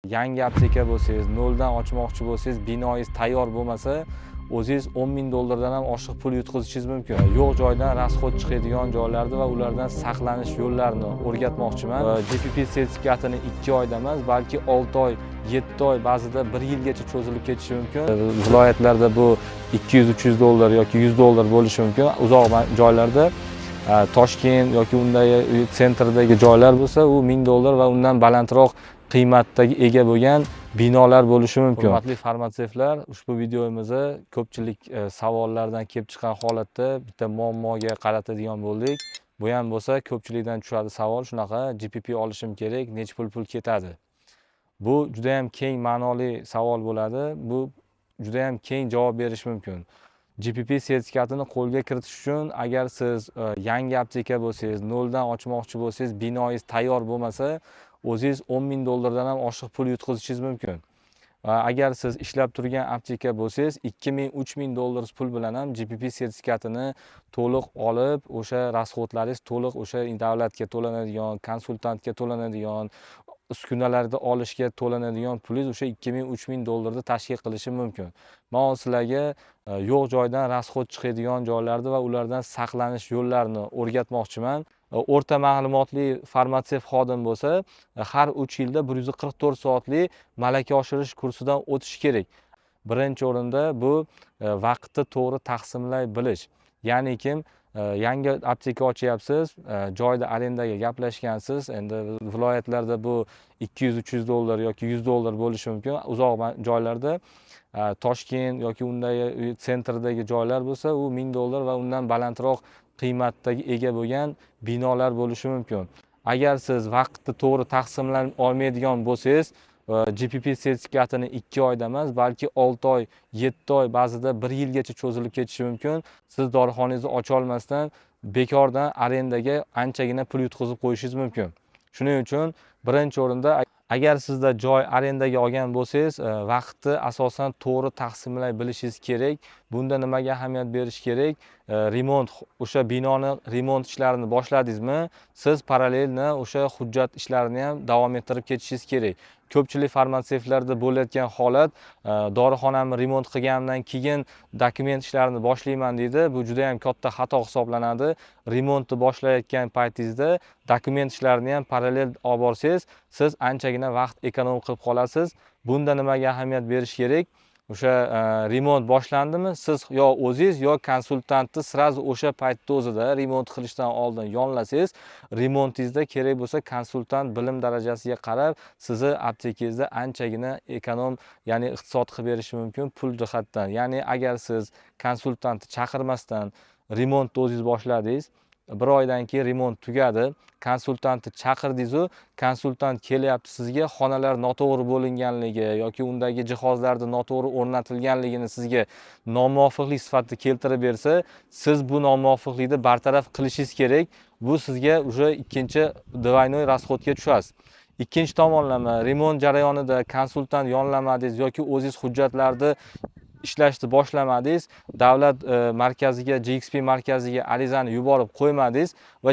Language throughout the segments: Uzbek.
Yangi apteka bo'lsangiz, noldan ochmoqchi bo'lsangiz, binoingiz tayyor bo'lmasa, o'zingiz 10 ming dollardan ham oshiq pul yutqizishingiz mumkin. Yo'q joydan rasxod chiqadigan joylarni va ulardan saqlanish yo'llarini o'rgatmoqchiman. GPP sertifikatini 2 oyda emas, balki 6 oy, 7 oy, ba'zida 1 yilgacha cho'zilib ketishi mumkin. Viloyatlarda bu 200-300 dollar yoki 100 dollar bo'lishi mumkin. Uzoq joylarda Toshkent yoki unday sentrdagi joylar bo'lsa, u 1000 dollar va undan balandroq qiymatga ega bo'lgan binolar bo'lishi mumkin. Hurmatli farmatsevtlar, ushbu videomizni ko'pchilik savollardan kelib chiqqan holatda bitta muammoga qaratadigan bo'ldik. Bu ham bo'lsa ko'pchilikdan tushadi savol, shunaqa GPP olishim kerak, nech pul ketadi? Bu juda ham keng ma'noli savol bo'ladi. Bu juda ham keng javob berish mumkin. GPP sertifikatini qo'lga kiritish uchun agar siz yangi apteka bo'lsangiz, noldan ochmoqchi bo'lsangiz, binoingiz tayyor bo'lmasa, o'zingiz 10 ming dollardan ham oshiq pul yutqizishingiz mumkin. Agar siz ishlab turgan apteka bo'lsangiz, 2 ming, 3 ming dollar pul bilan ham GPP sertifikatini to'liq olib, o'sha rasxodlaringiz to'liq o'sha davlatga to'lanadigan, konsultantga to'lanadigan, uskunalarda olishga to'lanadigan pulingiz o'sha 2 ming, 3 ming dollarni tashkil qilishi mumkin. Men sizlarga yo'q joydan rasxod chiqadigan joylarni va ulardan saqlanish yo'llarini o'rgatmoqchiman. O'rta ma'lumotli farmatsevt xodim bo'lsa, har 3 yilda 144 soatli malaka oshirish kursidan o'tish kerak. Birinchi o'rinda bu vaqtni to'g'ri taqsimlay bilish. Ya'ni kim yangi apteka ochyapsiz, joyda arendaga gaplashgansiz, endi viloyatlarda bu 200-300 dollar yoki 100 dollar bo'lishi mumkin. Uzoq joylarda Toshkent yoki unday sentrdagi joylar bo'lsa, u 1000 dollar va undan balandroq qiymatga ega bo'lgan binolar bo'lishi mumkin. Agar siz vaqtni to'g'ri taqsimlay olmaydigan bo'lsangiz, GPP sertifikatini 2 oyda emas, balki 6 oy, 7 oy, ba'zida 1 yilgacha cho'zilib ketishi mumkin. Siz dorixonangizni ocha olmasdan bekordan arendaga anchagina pul yutqizib qo'yishingiz mumkin. Shuning uchun birinchi o'rinda agar sizda joy arendaga olgan bo'lsangiz, vaqtni asosan to'g'ri taqsimlay bilishingiz kerak. Bunda nimaga ahamiyat berish kerak? Remont, o'sha binoni remont ishlarini boshladingizmi, siz parallelni o'sha hujjat ishlarini ham davom ettirib ketishingiz kerak. Ko'pchilik farmatsevtlarda bo'layotgan holat, dorixonamni remont qilgandan keyin dokument ishlarini boshlayman deydi. Bu juda ham katta xato hisoblanadi. Remontni boshlayotgan paytingizda dokument ishlarini ham parallel olib borsangiz, siz anchagina vaqt ekonom qilib qolasiz. Bunda nimaga ahamiyat berish kerak? O'sha remont boshlandimi, siz yo o'zingiz yo konsultantni sirazi o'sha paytda o'zida remont qilishdan oldin yollasangiz, remontingizda kerak bo'lsa konsultant bilim darajasiga qarab sizni aptekangizda anchagina ekonom, ya'ni iqtisod qilib berishi mumkin pul jihatdan. Ya'ni agar siz konsultantni chaqirmasdan remontni o'zingiz boshladingiz, 1 oydan keyin remont tugadi, konsultantni chaqirdingiz-u, konsultant kelyapti sizga xonalar noto'g'ri bo'linganligi yoki undagi jihozlarda noto'g'ri o'rnatilganligini sizga nomuvofiqlik sifatida keltirib bersa, siz bu nomuvofiqlikni bartaraf qilishingiz kerak. Bu sizga o'sha ikkinchi двойной расходga tushasiz. Ikkinchi tomonlama remont jarayonida konsultant yonlamadingiz yoki o'zingiz hujjatlarni ishlashni boshlamadingiz, davlat markaziga, GXP markaziga arizani yuborib qo'ymadingiz va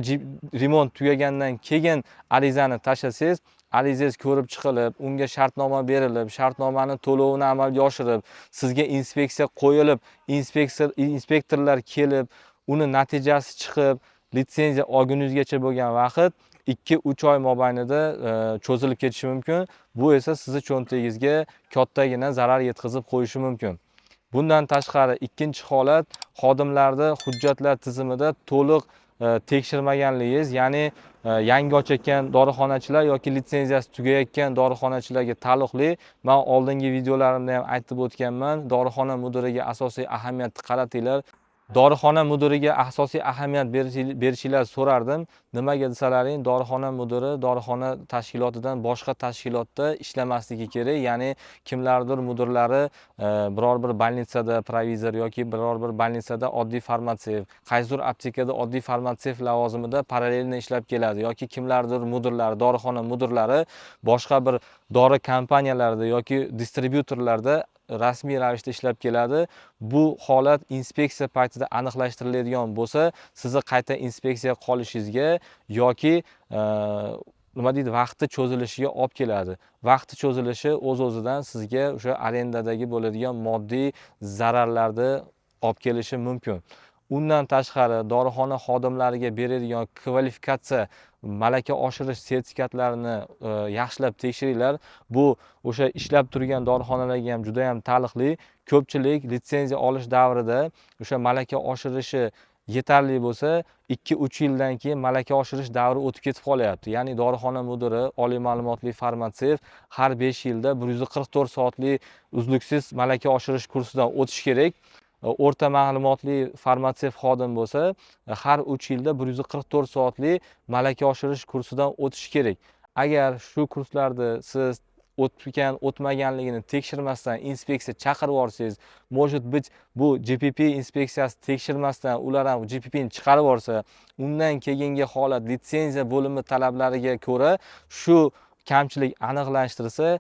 remont tugagandan keyin arizani tashlasangiz, arizangiz ko'rib chiqilib, unga shartnoma berilib, shartnomani to'lovini amalga oshirib, sizga inspeksiya qo'yilib, inspektorlar kelib, uni natijasi chiqib, litsenziya olguningizgacha bo'lgan vaqt 2-3 oy mobaynida cho'zilib ketishi mumkin. Bu esa sizni cho'ntagingizga kattagina zarar yetkazib qo'yishi mumkin. Bundan tashqari ikkinchi holat, xodimlarni hujjatlar tizimida to'liq tekshirmaganligingiz, ya'ni yangi ochayotgan dorixonachilar yoki litsenziyasi tugayotgan dorixonachilarga taalluqli. Men oldingi videolarimda ham aytib o'tganman, dorixona mudiriga asosiy ahamiyatni qaratinglar. Dorixona mudiriga asosiy ahamiyat berishinglarni so'rardim. Nimaga desalaring, dorixona mudiri dorixona tashkilotidan boshqa tashkilotda ishlamasligi kerak. Ya'ni kimlardir mudirlari biror bir bolnitsada provizor yoki biror bir bolnitsada oddiy farmatsevt, qaysidir aptekada oddiy farmatsevt lavozimida parallelni ishlab keladi yoki kimlardir mudirlari, dorixona mudirlari boshqa bir dori kompaniyalarida yoki distribyutorlarda rasmiy ravishda ishlab keladi. Bu holat inspeksiya paytida aniqlashtiriladigan bo'lsa, sizni qayta inspeksiya qolishingizga yoki nima deydi, vaqti cho'zilishiga olib keladi. Vaqti cho'zilishi o'z-o'zidan sizga o'sha arendadagi bo'ladigan moddiy zararlarni olib kelishi mumkin. Undan tashqari dorixona xodimlariga beradigan kvalifikatsiya malaka oshirish sertifikatlarini yaxshilab tekshiringlar. Bu o'sha ishlab turgan dorixonalarga ham juda ham taalluqli. Ko'pchilik litsenziya olish davrida o'sha malaka oshirishi yetarli bo'lsa, 2-3 yildan keyin malaka oshirish davri o'tib ketib qolyapti. Ya'ni dorixona mudiri, oliy ma'lumotli farmatsevt har 5 yilda 144 soatlik uzluksiz malaka oshirish kursidan o'tish kerak. O'rta ma'lumotli farmatsevt xodim bo'lsa, har 3 yilda 144 soatlik malaka oshirish kursidan o'tish kerak. Agar shu kurslarni siz o'tmaganligini tekshirmasdan inspeksiya chaqirib yuborsangiz, может быть, bu GPP inspeksiyasi tekshirmasdan ular ham GPP ni chiqarib yuborsa, undan keyingi holat litsenziya bo'limi talablariga ko'ra shu kamchilik aniqlashtirsa,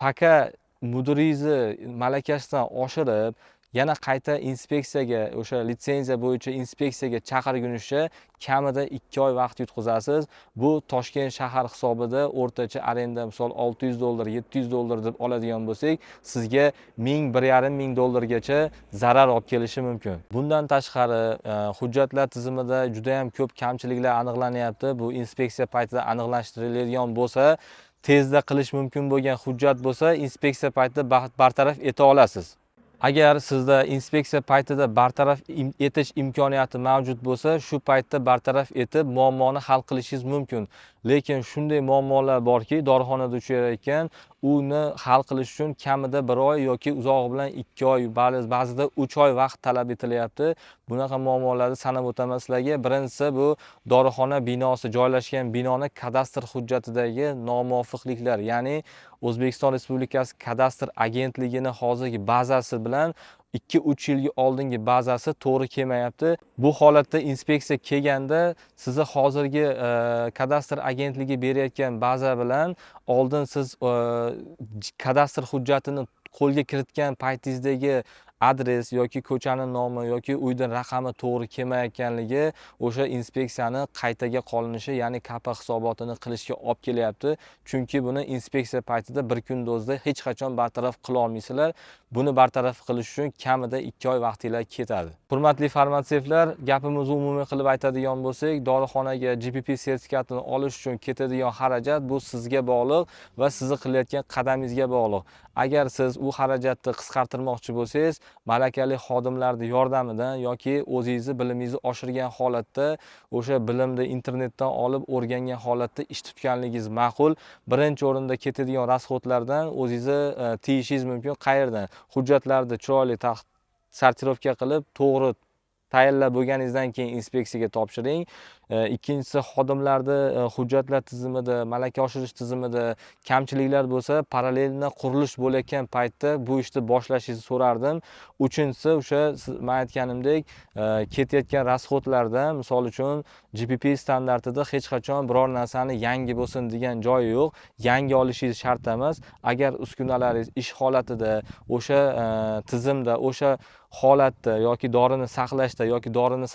paka mudiringizni malakasidan oshirib, yana qayta inspeksiyaga, o'sha litsenziya bo'yicha inspeksiyaga chaqirgunicha kamida 2 oy vaqt yutqazasiz. Bu Toshkent shahar hisobida o'rtacha arenda misol $600, $700 deb oladigan bo'lsak, sizga $1,500 zarar olib kelishi mumkin. Bundan tashqari, hujjatlar tizimida juda ham ko'p kamchiliklar aniqlanyapti. Bu inspeksiya paytida aniqlashtiriladigan bo'lsa, tezda qilish mumkin bo'lgan hujjat bo'lsa, inspeksiya paytida bartaraf eta olasiz. Agar sizda inspeksiya paytida bartaraf etish imkoniyati mavjud bo'lsa, shu paytda bartaraf etib muammoni hal qilishingiz mumkin. Lekin shunday muammolar borki, dorixonada uchrayotgan, uni hal qilish uchun kamida 1 oy yoki uzog'i bilan 2 oy, ba'zida 3 oy vaqt talab etilyapti. Bunaqa muammolarni sanab o'taman sizlarga. Birinchisi bu dorixona binosi joylashgan binoni kadastr hujjatidagi nomuvofiqliklar, ya'ni O'zbekiston Respublikasi kadastr agentligini hozirgi bazasi bilan 2-3 yilga oldingi bazasi to'g'ri kelmayapti. Bu holatda inspeksiya kelganda sizni hozirgi kadastr agentligi berayotgan baza bilan oldin siz kadastr hujjatini qo'lga kiritgan paytingizdagi adres yoki ko'chaning nomi yoki uyning raqami to'g'ri kelmayotganligi o'sha inspeksiyani qaytaga qolinishi, ya'ni KAPA hisobotini qilishga olib kelyapti. Chunki buni inspeksiya paytida bir kundozda hech qachon bartaraf qila olmaysizlar. Buni bartaraf qilish uchun kamida 2 oy vaqtingiz ketadi. Hurmatli farmatsevtlar, gapimizni umumiy qilib aytadigan bo'lsak, dorixonaga GPP sertifikatini olish uchun ketadigan xarajat bu sizga bog'liq va sizni qilayotgan qadamingizga bog'liq. Agar siz u xarajatni qisqartirmoqchi bo'lsangiz, malakali xodimlarning yordamidan yoki o'zingizni bilimingizni oshirgan holatda, o'sha bilimni internetdan olib o'rgangan holatda ish tutganligingiz ma'qul. Birinchi o'rinda ketadigan rasxodlardan o'zingizni tiyishingiz mumkin. Qayerdan? Hujjatlarni chiroyli sortirovka qilib, to'g'ri tayyorlab bo'lganingizdan keyin inspeksiyaga topshiring. Ikkinchisi, xodimlarni hujjatlar tizimida, malaka oshirish tizimida kamchiliklar bo'lsa, parallelni qurilish bo'layotgan paytda bu ishni boshlashingizni so'rardim. Uchinchisi, o'sha men aytganimdek, ketayotgan rasxodlardan, misol uchun GPP standartida hech qachon biror narsani yangi bo'lsin degan joyi yo'q. Yangi olishingiz shart emas. Agar uskunalaringiz ish holatida, o'sha tizimda, o'sha holatda yoki dorini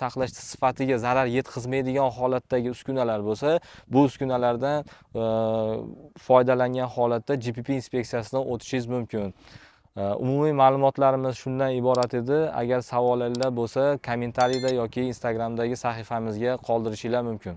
saqlashda sifatiga zarar yetkazmaydigan holatdagi uskunalar bo'lsa, bu uskunalardan foydalangan holatda GPP inspeksiyasidan o'tishingiz mumkin. Umumiy ma'lumotlarimiz shundan iborat edi. Agar savollaringiz bo'lsa, kommentariyda yoki Instagramdagi sahifamizga qoldirishinglar mumkin.